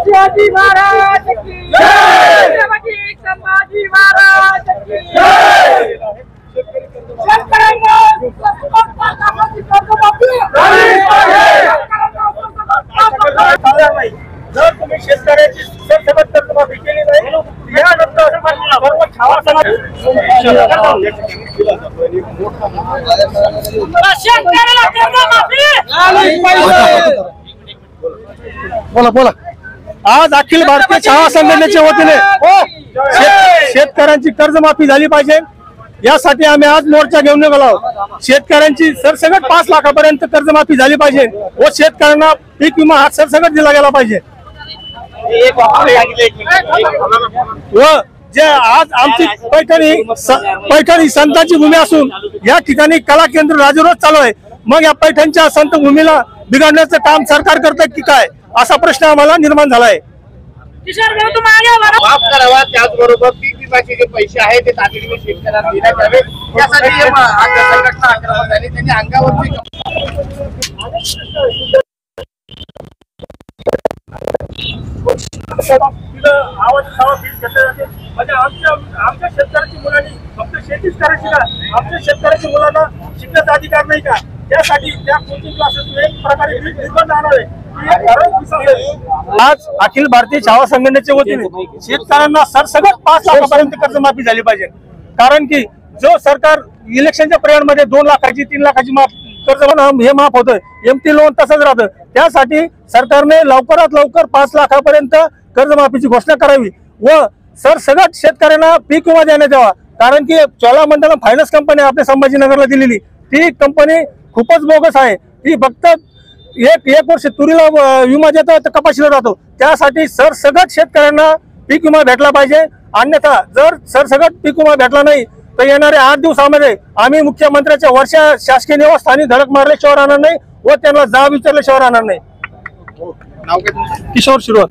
शिवाजी महाराज की जय, छत्रपती संभाजी महाराज की जय। शेतकऱ्यांना जर तुम्ही शेतकऱ्याची सरसकट कर्जमाफी केली नाही यानंतर शेतकऱ्याला कर्जमाफी बोला बोला। आज अखिल भारतीय छावा संघटनेच्या वतीने शेतकऱ्यांची कर्जमाफी झाली पाहिजे यासाठी आम्ही आज मोर्चा घेऊन निघालो आहोत। शेतकऱ्यांची सरसकट 5 लाखापर्यंत कर्जमाफी झाली पाहिजे व शेतकऱ्यांना पीक विमा हा सरसकट दिला गेला पाहिजे। व जे आज आमची पैठणी संतांची भूमी असून या ठिकाणी कला केंद्र राजरोज चालू आहे, मग या पैठणच्या संत भूमीला बिघडण्याचं काम सरकार करतंय की काय असा प्रश्न आम्हाला निर्माण झाला आहे। माफ करावा, त्याचबरोबर पीक विम्याचे जे पैसे आहेत ते तातडीने शेतकऱ्यांना देण्यात यावे यासाठी संघटना आक्रमक झाली। त्यांनी अंगावरची म्हणजे आमच्या शेतकऱ्याची मुलांनी फक्त शेतीच करायची का? आमच्या शेतकऱ्याच्या मुलांना शिकण्याचा अधिकार नाही का? त्यासाठी त्या कोचिंग क्लासेस एक प्रकारे निर्बंध आणावे। आज अखिल भारतीय छावा संघटनेच्या वतीने शेतकऱ्यांना सरसकट 5 लाखापर्यंत कर्जमाफी झाली पाहिजे, कारण की जो सरकार इलेक्शनच्या पिरियड मध्ये 2 लाखाची 3 लाखाची कर्ज हे माफ होतं, एमटी लोन तसंच राहतं। त्यासाठी सरकारने लवकरात लवकर 5 लाखापर्यंत कर्जमाफीची घोषणा करावी व सरसकट शेतकऱ्यांना पीक विमा देण्यात यावा, कारण की चोलामंडलम फायनान्स कंपनी आपल्या संभाजीनगरला दिलेली ती कंपनी खूपच बोगस आहे। ती फक्त एक वर्ष तुरीला विमा देतो तर कपाशीला राहतो। त्यासाठी सरसकट शेतकऱ्यांना पीक विमा भेटला पाहिजे, अन्यथा जर सरसकट पीक विमा भेटला नाही तर येणाऱ्या 8 दिवसामध्ये आम्ही मुख्यमंत्र्यांच्या वर्षा शासकीय निवासस्थानी धडक मारल्याशिवाय राहणार नाही व त्यांना जाब विचारल्याशिवाय राहणार नाही। किशोर शिरोळ।